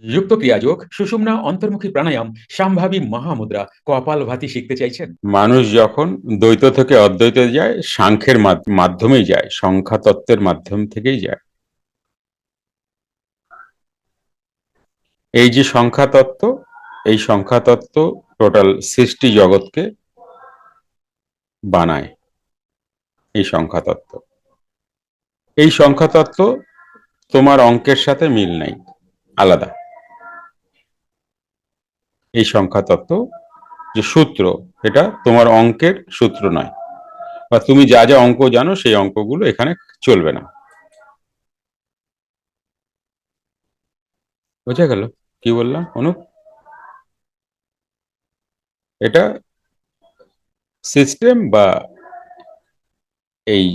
যুক্ত ক্রিয়াযোগ, সুষুম্না অন্তর্মুখী প্রাণায়াম, সম্ভাবী মহামুদ্রা, কপালভাতি শিখতে চাইছেন? মানুষ যখন দ্বৈত থেকে অদ্বৈতে যায় সাংখ্যের মাধ্যমেই যায়, সংখ্যা তত্ত্বের মাধ্যম থেকেই যায়। এই যে সংখ্যা তত্ত্ব, এই সংখ্যা তত্ত্ব টোটাল সৃষ্টি জগৎকে বানায়। এই সংখ্যা তত্ত্ব, এই সংখ্যা তত্ত্ব তোমার অঙ্কের সাথে মিল নাই, আলাদা। এই সংখ্যা তত্ত্ব যে সূত্র, এটা তোমার অঙ্কের সূত্র নয়, বা তুমি যা যা অঙ্ক জানো সেই অঙ্কগুলো এখানে চলবে না। বোঝা গেল কি বললাম অনুপ? এটা সিস্টেম বা এই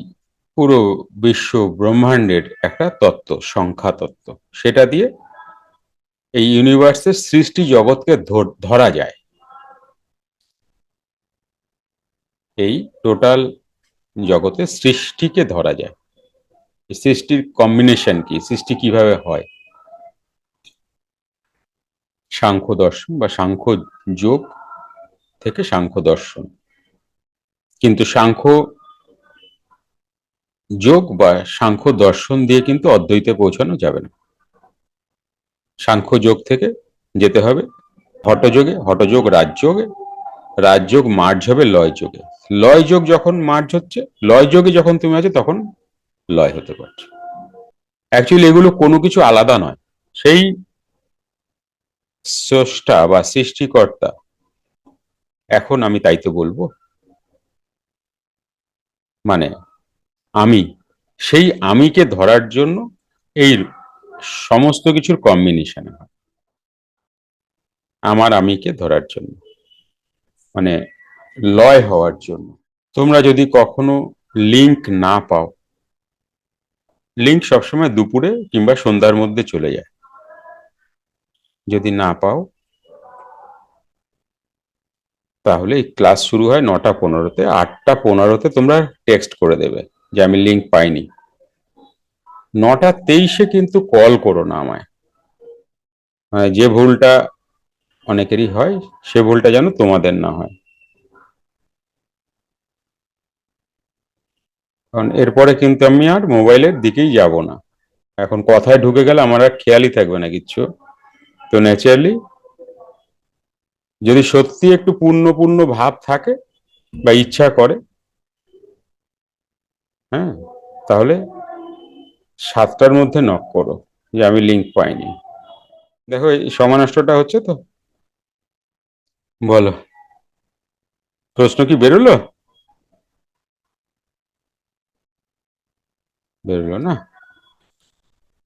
পুরো বিশ্ব ব্রহ্মাণ্ডের একটা তত্ত্ব, সংখ্যা তত্ত্ব। সেটা দিয়ে এই ইউনিভার্সের সৃষ্টি জগৎকে ধরা যায়। এই টোটাল জগতের সৃষ্টিকে ধরা যায়। সৃষ্টির কম্বিনেশন কি, সৃষ্টি কিভাবে হয়, সাংখ্য দর্শন বা সাংখ্য যোগ থেকে সাংখ্য দর্শন। কিন্তু সাংখ্য যোগ বা সাংখ্য দর্শন দিয়ে কিন্তু অদ্বৈতে পৌঁছানো যাবে না। সাংখ্য যোগ থেকে যেতে হবে হঠযোগে, হঠযোগ রাজযোগে, রাজযোগ মার্জ হবে লয় যোগে। লয় যোগ যখন মার্জ হচ্ছে, লয় যোগে যখন তুমি আছো তখন লয় হতে পারছো। অ্যাকচুয়ালি এগুলো কোনো কিছু আলাদা নয়, সেই স্রষ্টা বা সৃষ্টিকর্তা। এখন আমি তাই তো বলবো, মানে আমি, সেই আমিকে ধরার জন্য এই সমস্ত কিছুর কম্বিনেশন হয়। আমার আমিকে ধরার জন্য, মানে লয় হওয়ার জন্য। তোমরা যদি কখনো লিঙ্ক না পাও, লিঙ্ক সবসময় দুপুরে কিংবা সন্ধ্যার মধ্যে চলে যায়। যদি না পাও তাহলে এই ক্লাস শুরু হয় 9টা 15-তে, 8টা 15-তে তোমরা টেক্সট করে দেবে যে আমি লিঙ্ক পাইনি। 9টা 23-এ কিন্তু কল করো না আমায়। যে ভুলটা অনেকেরই হয়, সে ভুলটা যেন তোমাদের না হয়। কারণ এরপরে কিন্তু আমি আর মোবাইলের দিকেই যাব না। এখন কথায় ঢুকে গেলে আমার আর খেয়ালই থাকবে না কিচ্ছু। তো ন্যাচারালি যদি সত্যি একটু পূর্ণ পূর্ণ ভাব থাকে বা ইচ্ছা করে, হ্যাঁ, তাহলে 7টার মধ্যে নক করো যে আমি লিঙ্ক পাইনি। দেখো এই সমানষ্টটা হচ্ছে তো। বলো, প্রশ্ন কি বেরোলো? বেরোলো না?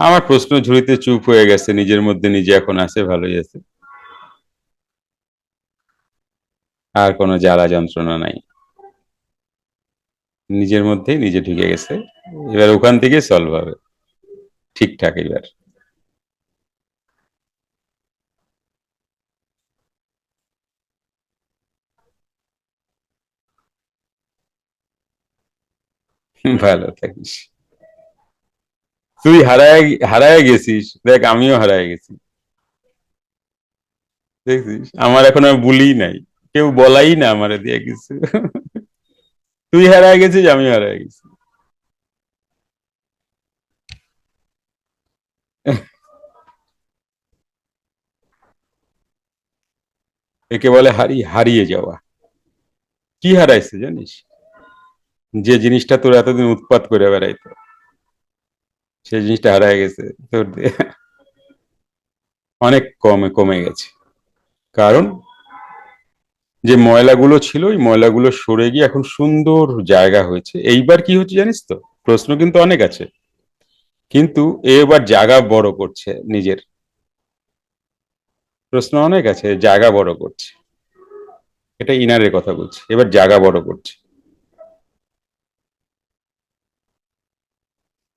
আমার প্রশ্ন ঝুড়িতে চুপ হয়ে গেছে, নিজের মধ্যে নিজে এখন আছে, ভালোই আছে, আর কোনো জ্বালা যন্ত্রণা নাই। নিজের মধ্যেই নিজে ঢুকে গেছে, এবার ওখান থেকে সলভ হবে ঠিকঠাক। এবার ভালো থাকিস। তুই হারায় হারায় গেছিস, দেখ আমিও হারায় গেছি। দেখছিস আমার এখন আর ভুলই নাই, কেউ বলাই না আমারে দিয়ে কিছু। তুই হারায় গেছিস, আমিও হারায় গেছি। একে বলে হারিয়ে যাওয়া। কি হারাইছে জানিস? যে জিনিসটা তোর এতদিন উৎপাত করে বেড়াইতো, সেই জিনিসটা হারায় গেছে তোর দিয়ে। অনেক কমে কমে গেছে। কারণ যে ময়লাগুলো ছিল, ওই ময়লাগুলো সরে গিয়ে এখন সুন্দর জায়গা হয়েছে। এইবার কি হচ্ছে জানিস তো, প্রশ্ন কিন্তু অনেক আছে, কিন্তু এবার জায়গা বড় করছে নিজের। প্রশ্ন অনেক আছে, জায়গা বড় করছে। এটা ইনারের কথা বলছি, এবার জায়গা বড় করছে।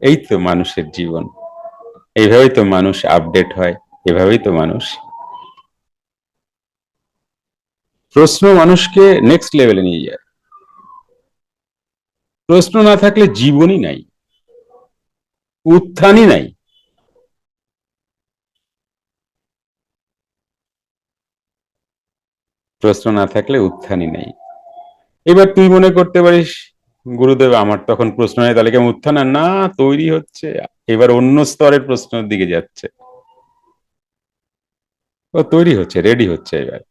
এই তো মানুষের জীবন, এইভাবেই তো মানুষ আপডেট হয়, এভাবেই তো মানুষ। প্রশ্ন মানুষকে নেক্সট লেভেলে নিয়ে যায়। প্রশ্ন না থাকলে জীবনই নাই, উত্থানই নাই। প্রশ্ন না থাকলে উত্থানই নেই। এবার তুই মনে করতে পারিস গুরুদেব আমার তখন প্রশ্ন নেই, তাহলে কেমন উত্থান না তৈরি হচ্ছে, এবার অন্য স্তরের প্রশ্নের দিকে যাচ্ছে, ও তৈরি হচ্ছে, রেডি হচ্ছে এবার।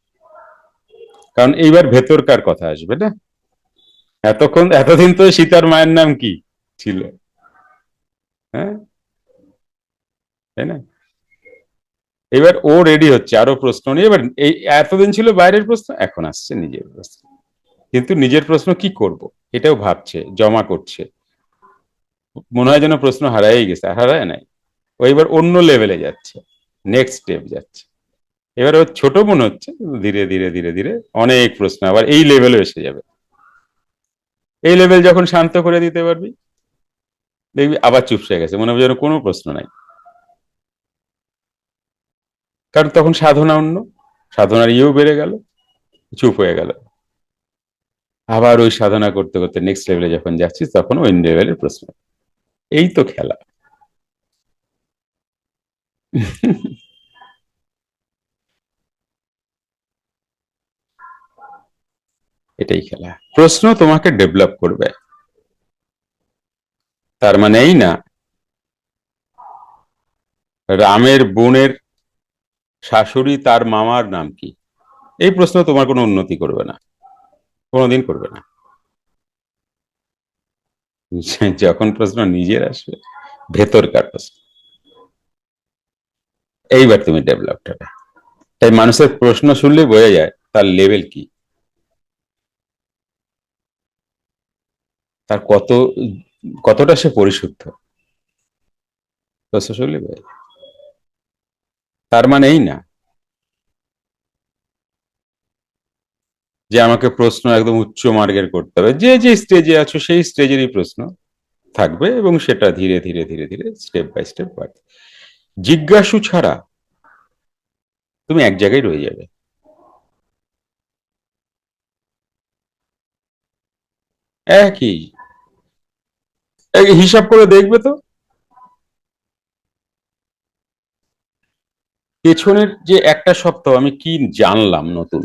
কারণ এইবার ভেতরকার কথা আসবে না। এতদিন তো সীতার মায়ের নাম কি ছিল, হ্যাঁ, তাই না? এবার ও রেডি হচ্ছে আরো প্রশ্ন নিয়ে। এবার এই এতদিন ছিল বাইরের প্রশ্ন, এখন আসছে নিজের প্রশ্ন। কিন্তু নিজের প্রশ্ন কি করব এটাও ভাবছে, জমা করছে। মনে হয় যেন প্রশ্ন হারাই গেছে, হারায় নাই। ও এবার অন্য লেভেলে যাচ্ছে, নেক্সট স্টেপ যাচ্ছে। এবার ওর ছোট মনে হচ্ছে, ধীরে ধীরে ধীরে ধীরে অনেক প্রশ্ন আবার এই লেভেলে এসে যাবে। এই লেভেল যখন শান্ত করে দিতে পারবি, দেখবি আবার চুপসে গেছে, মনে হবে যেন কোনো প্রশ্ন নাই। কারণ তখন সাধনা অন্য, সাধনার ইয়েও বেড়ে গেল, চুপ হয়ে গেল। আবার ওই সাধনা করতে করতে নেক্সট লেভেলে যখন যাচ্ছিস তখন ওই লেভেলের প্রশ্ন। এই তো খেলা। এটাই খেলা। প্রশ্ন তোমাকে ডেভেলপ করবে। তার মানে এই না রামের বোনের শাশুড়ি তার মামার নাম কি, এই প্রশ্ন তোমার কোনো উন্নতি করবে না, কোনোদিন করবে না। যখন প্রশ্ন নিজের আসবে, ভেতরকার প্রশ্ন, এইবার তুমি ডেভেলপড হবে। তাই মানুষের প্রশ্ন শুনলে বোঝা যায় তার লেভেল কি, তার কতটা সে পরিশুদ্ধ, প্রশ্ন শুনলে বোঝা যায়। তার মানে এই না যে আমাকে প্রশ্ন একদম উচ্চ মার্গের করতে হবে। যে যে স্টেজে আছো সেই স্টেজেরই প্রশ্ন থাকবে, এবং সেটা ধীরে ধীরে ধীরে ধীরে স্টেপ বাই স্টেপ বাড়বে। জিজ্ঞাসু ছাড়া তুমি এক জায়গায় রয়ে যাবে। একই হিসাব করে দেখবে তো, পেছনের যে একটা সপ্তাহ আমি কি জানলাম নতুন,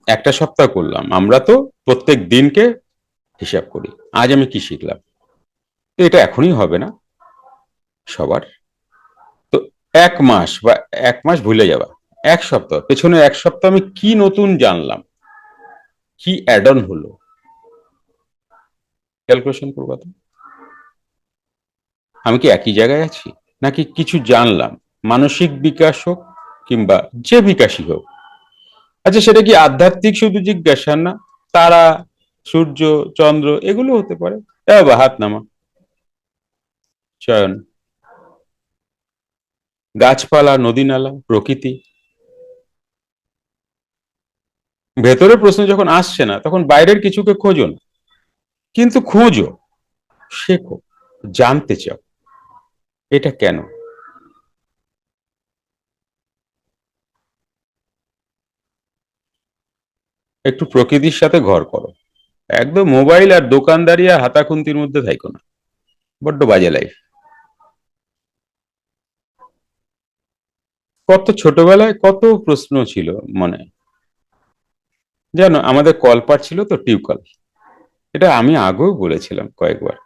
একটা সপ্তাহ করলাম। আমরা তো প্রত্যেক দিনকে হিসাব করি, আজ আমি কি শিখলাম। তো এটা এখনই হবে না সবার। তো 1 মাস বা 1 মাস ভুলে যাওয়া, এক সপ্তাহ পেছনে, এক সপ্তাহ আমি কি নতুন জানলাম, কি অ্যাড অন হলো, ক্যালকুলেশন করবো তো। আমি কি একই জায়গায় আছি, নাকি কিছু জানলাম, মানসিক বিকাশ হোক কিংবা যে বিকাশই হোক। আচ্ছা সেটা কি আধ্যাত্মিক শুধু জিজ্ঞাসা না, তারা, সূর্য, চন্দ্র এগুলো হতে পারে। বা হাত নামা, চয়ন, গাছপালা, নদী নালা, প্রকৃতি। ভেতরের প্রশ্ন যখন আসছে না তখন বাইরের কিছুকে খোঁজো না, কিন্তু খোঁজো, শেখো, জানতে চাও এটা কেন। একটু প্রকৃতির সাথে ঘর করো, একদম মোবাইল আর দোকানদারি আর হাতাখুন্তির মধ্যে থাইকো না, বড্ড বাজে লাইফ। কত ছোটবেলায় কত প্রশ্ন ছিল মনে, জানো আমাদের কলপার ছিল তো টিউবকল, এটা আমি আগেও বলেছিলাম কয়েকবার।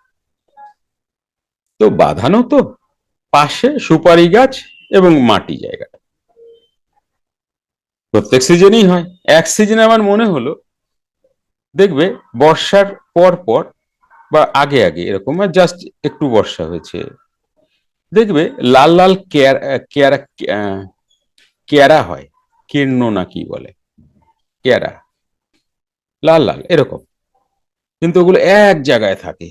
তো বাঁধানো তো, পাশে সুপারি গাছ এবং মাটি জায়গা, প্রত্যেক সিজনেই হয়। এক সিজনে আমার মনে হলো, দেখবে বর্ষার পর পর বা আগে আগে এরকম জাস্ট একটু বর্ষা হয়েছে, দেখবে লাল লাল কেয়ারা কেয়ারা কেয়ারা হয়, কীর্ণ না কি বলে, কেয়ারা লাল লাল এরকম, কিন্তু ওগুলো এক জায়গায় থাকে,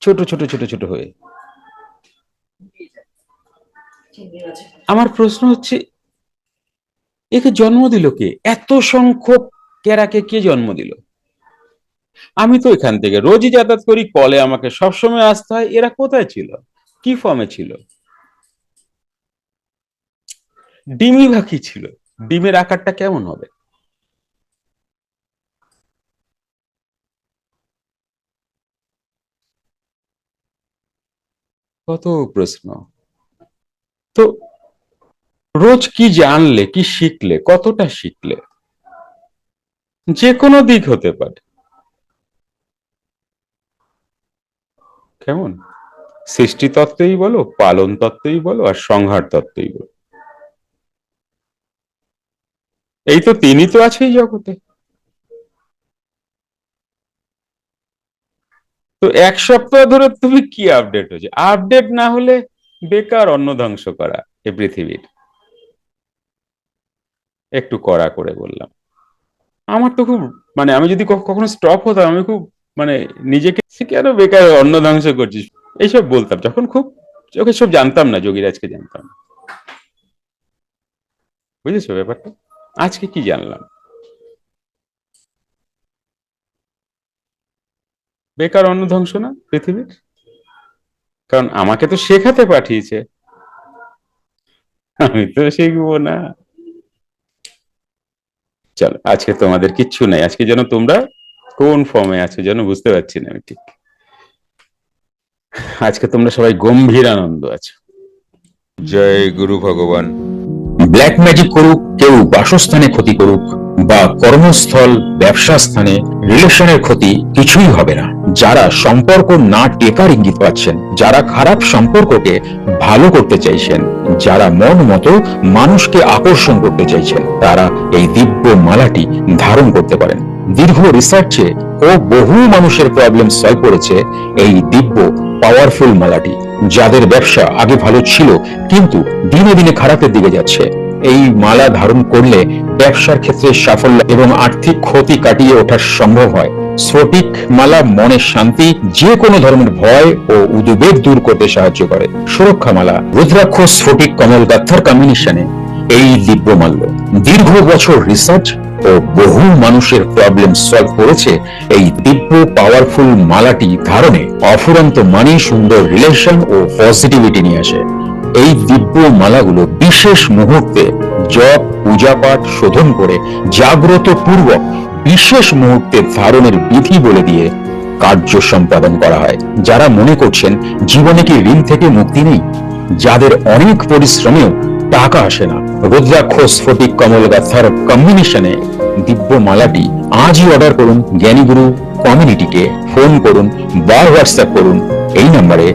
ছোট ছোট ছোট ছোট হয়ে। আমার প্রশ্ন হচ্ছে একে জন্ম দিল কে, এত সংখ্যক কেরাকে কে জন্ম দিল? আমি তো এখান থেকে রোজই যাতায়াত করি, কলে আমাকে সবসময় আসতে হয়, এরা কোথায় ছিল, কি ফর্মে ছিল? ডিমই বা কি ছিল, ডিমের আকারটা কেমন হবে? কত প্রশ্ন। তো রোজ কি জানলে, কি শিখলে, কতটা শিখলে, যে কোনো দিক হতে পারে। কেমন? সৃষ্টি তত্ত্বই বলো, পালন তত্ত্বই বলো, আর সংহার তত্ত্বই বলো, এই তো তিনি তো আছেই জগতে। তো এক সপ্তাহ ধরে তুমি কি আপডেট হয়েছে? আপডেট না হলে বেকার অন্ন ধ্বংস করা এ পৃথিবীর। একটু কড়া করে বললাম। আমার তো খুব মানে আমি যদি কখনো স্টপ হতাম, আমি খুব মানে নিজেকে কেন বেকার অন্ন ধ্বংস করছিস এইসব বলতাম, যখন খুব চোখে সব জানতাম না, যোগীরাজকে জানতাম। বুঝেছো ব্যাপারটা? আজকে কি জানলাম? বেকার অন্ন ধ্বংস না পৃথিবীর, কারণ আমাকে তো শেখাতে পাঠিয়েছে, আমি তো শিখবো না। চলো, আজকে তোমাদের কিচ্ছু নাই, আজকে যেন তোমরা কোন ফর্মে আছো যেন বুঝতে পারছি না আমি ঠিক। আজকে তোমরা সবাই গম্ভীর আনন্দ আছো। জয় গুরু ভগবান। ব্ল্যাক ম্যাজিক করুক কেউ, বাসস্থানে ক্ষতি করুক বা কর্মস্থল, ব্যবসা স্থানে, রিলেশনের ক্ষতি কিছুই হবে না। যারা সম্পর্ক না টেকার ইঙ্গিত পাচ্ছেন, যারা খারাপ সম্পর্ককে ভালো করতে চাইছেন, যারা মন মতো মানুষকে আকর্ষণ করতে চাইছেন, তারা এই দিব্য মালাটি ধারণ করতে পারেন। দীর্ঘ রিসার্চে ও বহু মানুষের প্রবলেম সলভ করেছে এই দিব্য পাওয়ারফুল মালাটি। যাদের ব্যবসা আগে ভালো ছিল কিন্তু দিনে দিনে খারাপের দিকে যাচ্ছে, এই মালা ধারণ করলে ব্যবসার ক্ষেত্রে সাফল্য এবং আর্থিক ক্ষতি কাটিয়ে ওঠা সম্ভব হয়। স্ফটিক মালা মনের শান্তি, যে কোনো ধরনের ভয় ও উদ্বেগ দূর করতে সাহায্য করে। সুরক্ষা মালা রুদ্রাক্ষ স্ফটিক কমল গাত্থার কম্বিনেশনে এই দিব্য মাল্য দীর্ঘ বছর রিসার্চ ও বহু মানুষের প্রবলেম সলভ করেছে। এই দিব্য পাওয়ারফুল মালাটি ধারণে অফুরন্ত মানি, সুন্দর রিলেশন ও পজিটিভিটি নিয়ে আসে। এই দিব্য মালাগুলো বিশেষ মুহূর্তে জপ, পূজা পাঠ, শোধন করে জাগ্রত পূর্বক বিশেষ মুহূর্তে ধারণের বিধি বলে দিয়ে কার্য সম্পাদন করা হয়। যারা মনে করছেন জীবনে কি ঋণ থেকে মুক্তি নেই, যাদের অনেক পরিশ্রমেও টাকা আসে না, রুদ্রাক্ষ স্ফটিক কমল গাথার কম্বিনেশনে দিব্য মালাটি আজই অর্ডার করুন। জ্ঞানীগুরু কমিউনিটিকে ফোন করুন বা হোয়াটসঅ্যাপ করুন এই নম্বরে